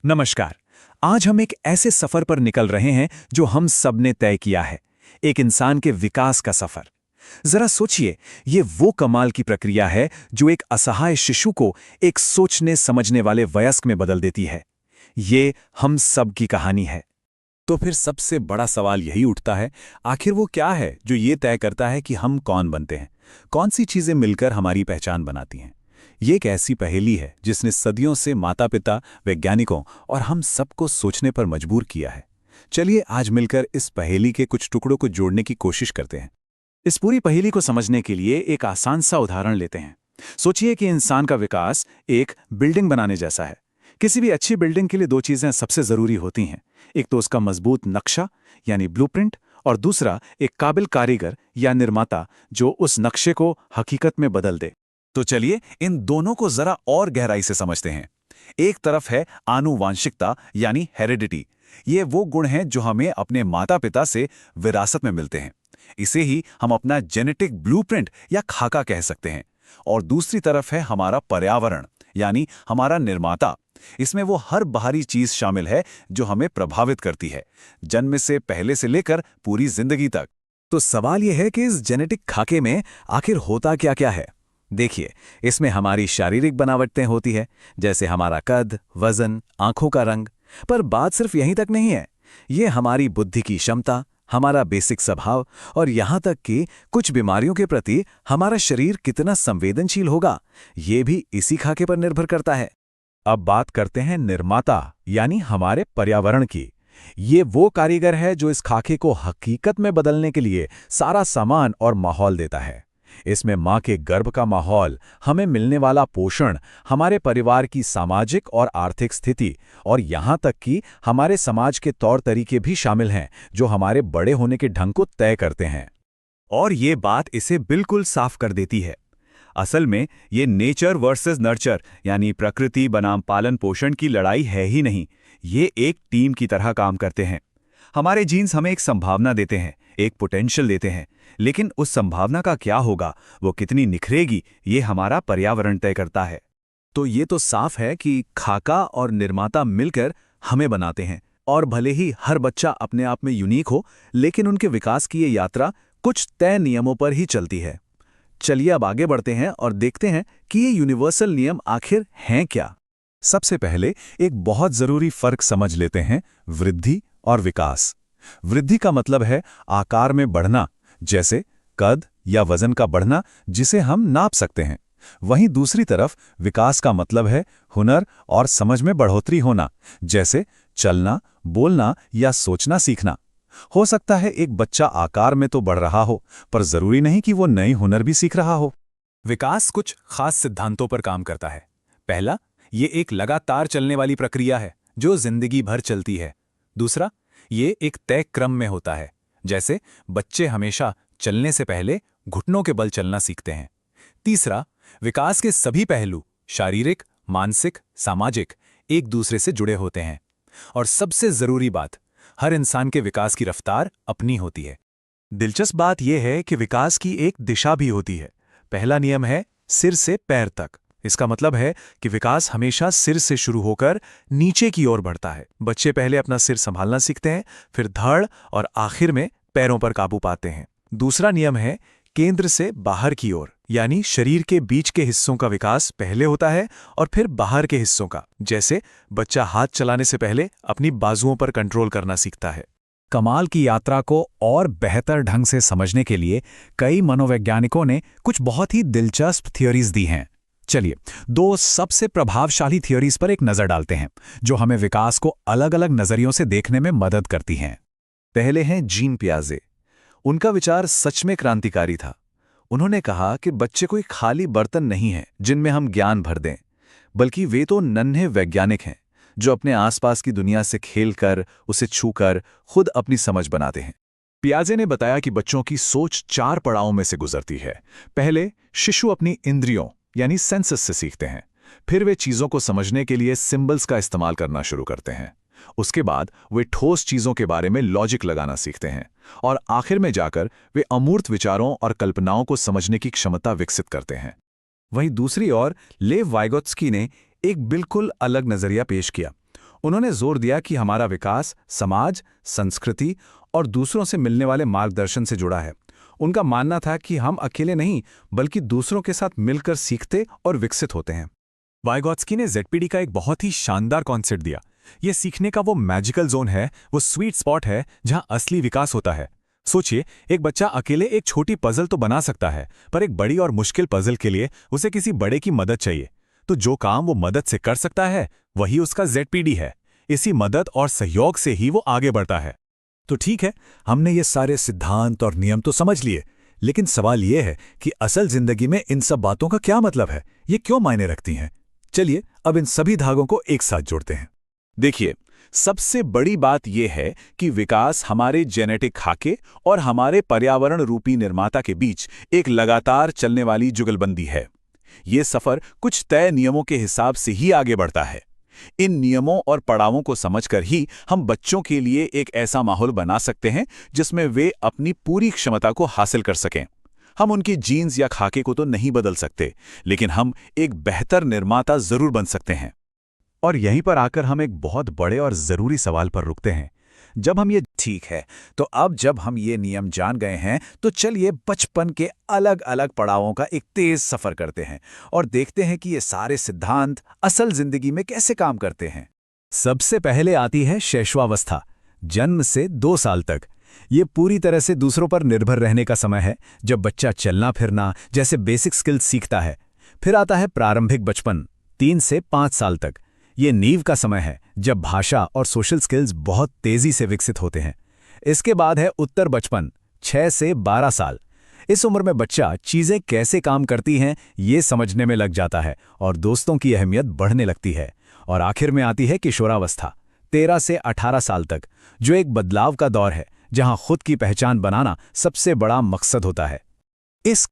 नमस्कार। आज हम एक ऐसे सफर पर निकल रहे हैं जो हम सब ने तय किया है, एक इंसान के विकास का सफर। जरा सोचिए, ये वो कमाल की प्रक्रिया है जो एक असहाय शिशु को एक सोचने समझने वाले वयस्क में बदल देती है। ये हम सब की कहानी है। तो फिर सबसे बड़ा सवाल यही उठता है, आखिर वो क्या है जो ये तय करता है कि हम कौन बनते हैं? कौन सी चीजें मिलकर हमारी पहचान बनाती हैं? ये एक ऐसी पहेली है जिसने सदियों से माता-पिता, वैज्ञानिकों और हम सबको सोचने पर मजबूर किया है। चलिए आज मिलकर इस पहेली के कुछ टुकड़ों को जोड़ने की कोशिश करते हैं। इस पूरी पहेली को समझने के लिए एक आसान सा उदाहरण लेते हैं। सोचिए कि इंसान का विकास एक बिल्डिंग बनाने जैसा है। किसी भी अच्छी बिल्डिंग के लिए दो चीजें सबसे जरूरी होती हैं। एक तो उसका मजबूत नक्शा यानी ब्लूप्रिंट, और दूसरा एक काबिल कारीगर या निर्माता जो उस नक्शे को हकीकत में बदल दे। तो चलिए इन दोनों को जरा और गहराई से समझते हैं। एक तरफ है आनुवांशिकता यानी हेरिडिटी। ये वो गुण हैं जो हमें अपने माता-पिता से विरासत में मिलते हैं। इसे ही हम अपना जेनेटिक ब्लूप्रिंट या खाका कह सकते हैं। और दूसरी तरफ है हमारा पर्यावरण यानी हमारा निर्माता। इसमें वो हर बाहरी चीज शामिल है जो हमें प्रभावित करती है, जन्म से पहले से लेकर पूरी जिंदगी तक। तो सवाल यह है कि इस जेनेटिक खाके में आखिर होता क्या-क्या है? देखिए, इसमें हमारी शारीरिक बनावटें होती है, जैसे हमारा कद, वजन, आंखों का रंग। पर बात सिर्फ यहीं तक नहीं है। ये हमारी बुद्धि की क्षमता, हमारा बेसिक स्वभाव और यहाँ तक कि कुछ बीमारियों के प्रति हमारा शरीर कितना संवेदनशील होगा, ये भी इसी खाके पर निर्भर करता है। अब बात करते हैं निर्माता यानी हमारे पर्यावरण की। ये वो कारीगर है जो इस खाके को हकीकत में बदलने के लिए सारा सामान और माहौल देता है। इसमें माँ के गर्भ का माहौल, हमें मिलने वाला पोषण, हमारे परिवार की सामाजिक और आर्थिक स्थिति और यहाँ तक कि हमारे समाज के तौर तरीके भी शामिल हैं जो हमारे बड़े होने के ढंग को तय करते हैं। और ये बात इसे बिल्कुल साफ कर देती है। असल में ये नेचर वर्सेस नर्चर यानी प्रकृति बनाम पालन पोषण की लड़ाई है ही नहीं। ये एक टीम की तरह काम करते हैं। हमारे जीन्स हमें एक संभावना देते हैं, एक पोटेंशियल देते हैं, लेकिन उस संभावना का क्या होगा, वो कितनी निखरेगी, ये हमारा पर्यावरण तय करता है। तो ये तो साफ है कि खाका और निर्माता मिलकर हमें बनाते हैं। और भले ही हर बच्चा अपने आप में यूनिक हो, लेकिन उनके विकास की ये यात्रा कुछ तय नियमों पर ही चलती है। चलिए अब आगे बढ़ते हैं और देखते हैं कि ये यूनिवर्सल नियम आखिर हैं क्या। सबसे पहले एक बहुत जरूरी फर्क समझ लेते हैं, वृद्धि और विकास। वृद्धि का मतलब है आकार में बढ़ना, जैसे कद या वजन का बढ़ना जिसे हम नाप सकते हैं। वहीं दूसरी तरफ विकास का मतलब है हुनर और समझ में बढ़ोतरी होना, जैसे चलना, बोलना या सोचना सीखना। हो सकता है एक बच्चा आकार में तो बढ़ रहा हो, पर जरूरी नहीं कि वो नई हुनर भी सीख रहा हो। विकास कुछ खास सिद्धांतों पर काम करता है। पहला, ये एक लगातार चलने वाली प्रक्रिया है जो जिंदगी भर चलती है। दूसरा, ये एक तय क्रम में होता है, जैसे बच्चे हमेशा चलने से पहले घुटनों के बल चलना सीखते हैं। तीसरा, विकास के सभी पहलू शारीरिक, मानसिक, सामाजिक एक दूसरे से जुड़े होते हैं। और सबसे जरूरी बात, हर इंसान के विकास की रफ्तार अपनी होती है। दिलचस्प बात यह है कि विकास की एक दिशा भी होती है। पहला नियम है सिर से पैर तक। इसका मतलब है कि विकास हमेशा सिर से शुरू होकर नीचे की ओर बढ़ता है। बच्चे पहले अपना सिर संभालना सीखते हैं, फिर धड़ और आखिर में पैरों पर काबू पाते हैं। दूसरा नियम है केंद्र से बाहर की ओर, यानी शरीर के बीच के हिस्सों का विकास पहले होता है और फिर बाहर के हिस्सों का, जैसे बच्चा हाथ चलाने से पहले अपनी बाजुओं पर कंट्रोल करना सीखता है। कमाल की यात्रा को और बेहतर ढंग से समझने के लिए कई मनोवैज्ञानिकों ने कुछ बहुत ही दिलचस्प थ्योरीज दी हैं। चलिए, दो सबसे प्रभावशाली थ्योरीज पर एक नजर डालते हैं जो हमें विकास को अलग अलग नजरियों से देखने में मदद करती हैं। पहले हैं जीन पियाजे। उनका विचार सच में क्रांतिकारी था। उन्होंने कहा कि बच्चे कोई खाली बर्तन नहीं है जिनमें हम ज्ञान भर दें, बल्कि वे तो नन्हे वैज्ञानिक हैं जो अपने आसपास की दुनिया से खेलकर, उसे छूकर खुद अपनी समझ बनाते हैं। पियाजे ने बताया कि बच्चों की सोच 4 पड़ावों में से गुजरती है। पहले शिशु अपनी इंद्रियों यानी सेंसेस से सीखते हैं। फिर वे चीजों को समझने के लिए सिंबल्स का इस्तेमाल करना शुरू करते हैं। उसके बाद वे ठोस चीजों के बारे में लॉजिक लगाना सीखते हैं और आखिर में जाकर वे अमूर्त विचारों और कल्पनाओं को समझने की क्षमता विकसित करते हैं। वहीं दूसरी ओर लेव वाइगोत्स्की ने एक बिल्कुल अलग नजरिया पेश किया। उन्होंने जोर दिया कि हमारा विकास समाज, संस्कृति और दूसरों से मिलने वाले मार्गदर्शन से जुड़ा है। उनका मानना था कि हम अकेले नहीं बल्कि दूसरों के साथ मिलकर सीखते और विकसित होते हैं। वाइगॉत्स्की ने जेडपीडी का एक बहुत ही शानदार कॉन्सेप्ट दिया। ये सीखने का वो मैजिकल जोन है, वो स्वीट स्पॉट है जहां असली विकास होता है। सोचिए, एक बच्चा अकेले एक छोटी पजल तो बना सकता है, पर एक बड़ी और मुश्किल पजल के लिए उसे किसी बड़े की मदद चाहिए। तो जो काम वो मदद से कर सकता है वही उसका जेडपीडी है। इसी मदद और सहयोग से ही वो आगे बढ़ता है। तो ठीक है, हमने ये सारे सिद्धांत और नियम तो समझ लिए, लेकिन सवाल ये है कि असल जिंदगी में इन सब बातों का क्या मतलब है, ये क्यों मायने रखती हैं? चलिए अब इन सभी धागों को एक साथ जोड़ते हैं। देखिए, सबसे बड़ी बात यह है कि विकास हमारे जेनेटिक खाके और हमारे पर्यावरण रूपी निर्माता के बीच एक लगातार चलने वाली जुगलबंदी है। ये सफर कुछ तय नियमों के हिसाब से ही आगे बढ़ता है। इन नियमों और पड़ावों को समझकर ही हम बच्चों के लिए एक ऐसा माहौल बना सकते हैं जिसमें वे अपनी पूरी क्षमता को हासिल कर सकें। हम उनकी जीन्स या खाके को तो नहीं बदल सकते, लेकिन हम एक बेहतर निर्माता जरूर बन सकते हैं। और यहीं पर आकर हम एक बहुत बड़े और जरूरी सवाल पर रुकते हैं। जब हम ये ठीक है, तो अब जब हम ये नियम जान गए हैं, तो चलिए बचपन के अलग अलग पड़ावों का एक तेज सफर करते हैं और देखते हैं कि ये सारे सिद्धांत असल जिंदगी में कैसे काम करते हैं। सबसे पहले आती है शैशवावस्था, जन्म से 2 साल तक। ये पूरी तरह से दूसरों पर निर्भर रहने का समय है, जब बच्चा चलना फिरना जैसे बेसिक स्किल्स सीखता है। फिर आता है प्रारंभिक बचपन, 3 से 5 साल तक। ये नींव का समय है, जब भाषा और सोशल स्किल्स बहुत तेजी से विकसित होते हैं। इसके बाद है उत्तर बचपन, 6 से 12 साल। इस उम्र में बच्चा चीजें कैसे काम करती हैं ये समझने में लग जाता है और दोस्तों की अहमियत बढ़ने लगती है। और आखिर में आती है किशोरावस्था, 13 से 18 साल तक, जो एक बदलाव का दौर है, जहां खुद की पहचान बनाना सबसे बड़ा मकसद होता है। इस